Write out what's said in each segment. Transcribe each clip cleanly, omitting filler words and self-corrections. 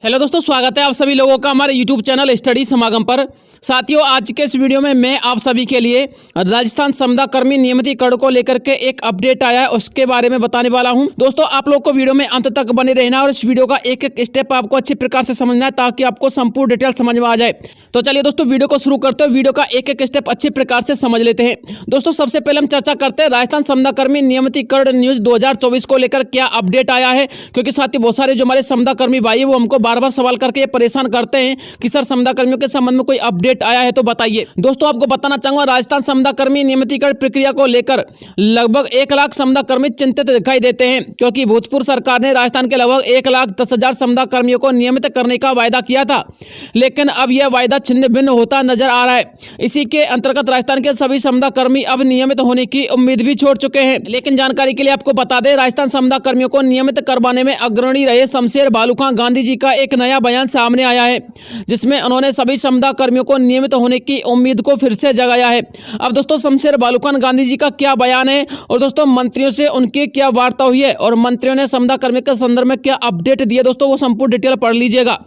Hello दोस्तों, स्वागत है आप सभी लोगों का हमारे यूट्यूब चैनल स्टडी समागम पर। साथियों, आज के इस वीडियो में मैं आप सभी के लिए राजस्थान संविदा कर्मी नियमितीकरण को लेकर के एक अपडेट आया है, उसके बारे में बताने वाला हूं। दोस्तों, आप लोग को वीडियो में अंत तक बने रहना और इस वीडियो का एक एक स्टेप आपको अच्छी प्रकार से समझना है ताकि आपको संपूर्ण डिटेल समझ में आ जाए। तो चलिए दोस्तों, वीडियो को शुरू करते हैं। वीडियो का एक एक स्टेप अच्छी प्रकार से समझ लेते हैं। दोस्तों, सबसे पहले हम चर्चा करते हैं राजस्थान संविदा कर्मी नियमितीकरण न्यूज 2024 को लेकर क्या अपडेट आया है, क्योंकि साथ ही बहुत सारे जो हमारे संविदा कर्मी भाई है वो हमको बार बार सवाल करके ये परेशान करते हैं कि सर संविदा कर्मियों के संबंध में कोई अपडेट आया है तो बताइए। दोस्तों, आपको बताना चाहूंगा, राजस्थान संविदा कर्मी नियमितीकरण प्रक्रिया को लेकर लगभग 1 लाख संविदा कर्मी चिंतित दिखाई देते हैं, क्योंकि भूतपूर्व सरकार ने राजस्थान के लगभग 1,10,000 संविदा कर्मियों को नियमित करने का वायदा किया था, लेकिन अब यह वायदा छिन्न भिन्न होता नजर आ रहा है। इसी के अंतर्गत राजस्थान के सभी संविदा कर्मी अब नियमित होने की उम्मीद भी छोड़ चुके हैं। लेकिन जानकारी के लिए आपको बता दें, राजस्थान संविदा कर्मियों को नियमित करवाने में अग्रणी रहे शमशेर बालूखां गांधी जी का एक नया बयान सामने आया है, जिसमें उन्होंने सभी संविदा कर्मियों को नियमित होने की उम्मीद को फिर से जगाया है। अब दोस्तों, शमशेर बालूखां गांधी जी का क्या बयान है और दोस्तों मंत्रियों से उनकी क्या वार्ता हुई है और मंत्रियों ने संविदा कर्मियों के संदर्भ में क्या अपडेट दिए, दोस्तों वो संपूर्ण डिटेल पढ़ लीजिएगा।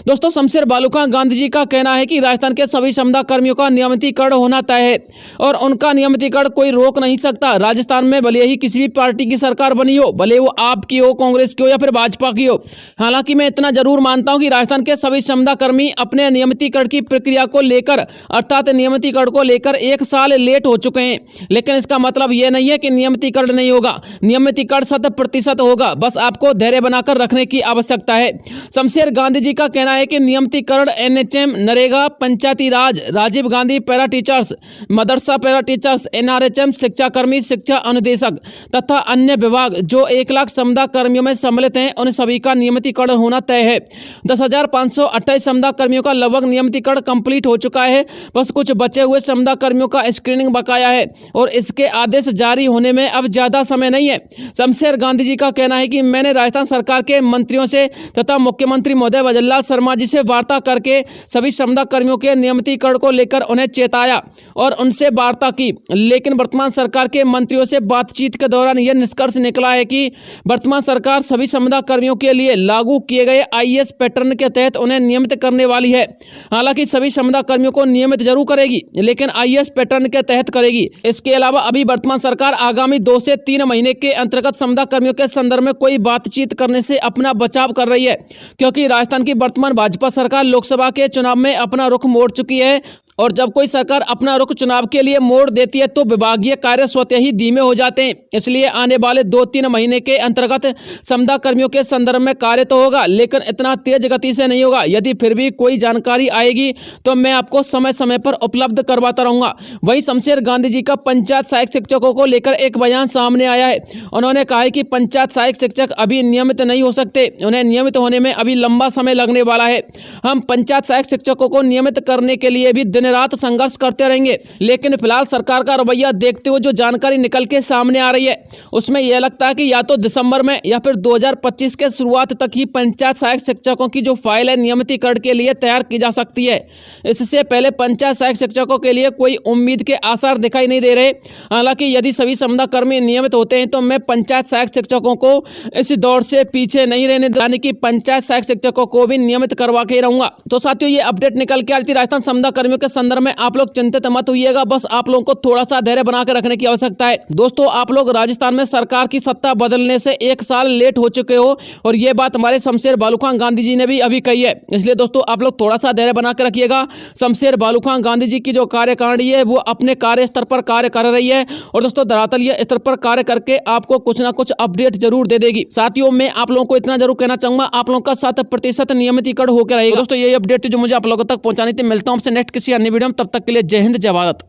दोस्तों, शमशेर बालूखां गांधी जी का कहना है कि राजस्थान के सभी संविदा कर्मियों का नियमितीकरण होना तय है और उनका नियमितीकरण कोई रोक नहीं सकता। राजस्थान में भले ही किसी भी पार्टी की सरकार बनी हो, भले वो आपकी हो, कांग्रेस की हो या फिर भाजपा की हो। हालांकि मैं इतना जरूर मानता हूं कि राजस्थान के सभी संविदा कर्मी अपने नियमितीकरण की प्रक्रिया को लेकर अर्थात नियमितीकरण को लेकर 1 साल लेट हो चुके हैं, लेकिन इसका मतलब यह नहीं है कि नियमितीकरण नहीं होगा। नियमितीकरण 100% होगा, बस आपको धैर्य बनाकर रखने की आवश्यकता है। शमशेर गांधी जी का कहना है कि नियमितीकरण NHM, नरेगा, पंचायती राज, राजीव गांधी पैरा टीचर्स, मदरसा पैरा टीचर्स, NRHM, शिक्षाकर्मी, शिक्षा अनुदेशक तथा अन्य विभाग जो 1 लाख संविदा कर्मियों में सम्मिलित हैं, उन सभी का नियमितीकरण होना तय है। 10,528 संविदा कर्मियों का लगभग नियमितीकरण कंप्लीट हो चुका है, बस कुछ बचे हुए संविदा कर्मियों का स्क्रीनिंग बकाया है और इसके आदेश जारी होने में अब ज्यादा समय नहीं है। शमशेर गांधी जी का कहना है कि मैंने राजस्थान सरकार के मंत्रियों से तथा मुख्यमंत्री महोदय भजनलाल शर्मा जी से वार्ता करके सभी संविदा कर्मियों के नियमितीकरण को लेकर उन्हें चेताया और उनसे वार्ता की, लेकिन वर्तमान सरकार के मंत्रियों से बातचीत के दौरान यह निष्कर्ष निकला है कि वर्तमान सरकार सभी संविदा कर्मियों के लिए लागू किए गए IAS पैटर्न के तहत उन्हें नियमित करने वाली है। हालांकि सभी संविदा कर्मियों को नियमित जरूर करेगी, लेकिन IAS पैटर्न के तहत करेगी। इसके अलावा अभी वर्तमान सरकार आगामी 2 से 3 महीने के अंतर्गत संविदा कर्मियों के संदर्भ में कोई बातचीत करने से अपना बचाव कर रही है, क्योंकि राजस्थान की वर्तमान भाजपा सरकार लोकसभा के चुनाव में अपना रुख मोड़ चुकी है और जब कोई सरकार अपना रुख चुनाव के लिए मोड़ देती है तो विभागीय कार्य स्वतः ही धीमे हो जाते हैं। इसलिए आने वाले 2-3 महीने के अंतर्गत संविदा कर्मियों के संदर्भ में कार्य तो होगा, लेकिन इतना तेज गति से नहीं होगा। यदि फिर भी कोई जानकारी आएगी तो मैं आपको समय समय पर उपलब्ध करवाता रहूंगा। वहीं शमशेर गांधी जी का पंचायत सहायक शिक्षकों को लेकर एक बयान सामने आया है। उन्होंने कहा है कि पंचायत सहायक शिक्षक अभी नियमित नहीं हो सकते, उन्हें नियमित होने में अभी लंबा समय लगने वाला है। हम पंचायत सहायक शिक्षकों को नियमित करने के लिए भी दिन रात संघर्ष करते रहेंगे, लेकिन फिलहाल सरकार का रवैया देखते हुए जो जानकारी निकल के सामने आ रही है उसमें यह लगता है कि या तो दिसंबर में या फिर 2025 के शुरुआत तक ही पंचायत सहायक शिक्षकों की जो फाइल है नियमितीकरण के लिए तैयार की जा सकती है। इससे पहले पंचायत सहायक शिक्षकों के लिए कोई उम्मीद के आसार दिखाई नहीं दे रहे। हालांकि यदि सभी संविदा कर्मी नियमित होते हैं तो मैं पंचायत सहायक शिक्षकों को इस दौर से पीछे नहीं रहने यानी कि पंचायत सहायक शिक्षकों को भी नियमित करवा के रहूंगा। तो साथियों, ये अपडेट निकल के आ रही थी राजस्थान संविदा कर्मियों के संदर्भ में। आप लोग चिंतित मत होइएगा, बस आप लोगों को थोड़ा सा धैर्य बना के रखने की आवश्यकता है। दोस्तों, आप लोग राजस्थान में सरकार की सत्ता बदलने से 1 साल लेट हो चुके हो और ये बात हमारे शमशेर बालूखां गांधी जी ने भी अभी कही है। इसलिए दोस्तों, आप लोग थोड़ा सा धैर्य बना के रखिएगा। शमशेर बालूखां गांधी जी की जो कार्यकारिणी है वो अपने कार्य स्तर पर कार्य कर रही है और दोस्तों धरातलीय स्तर पर कार्य करके आपको कुछ ना कुछ अपडेट जरूर दे देगी। साथियों, मैं आप लोगों को इतना जरूर कहना चाहूंगा, आप लोगों का 100% नियमितीकरण होकर रहेगा। दोस्तों, ये अपडेट जो मुझे आप लोगों तक पहुंचानी थी। मिलता हूं आपसे नेक्स्ट किसी अन्य वीडियो में, तब तक के लिए जय हिंद, जय भारत।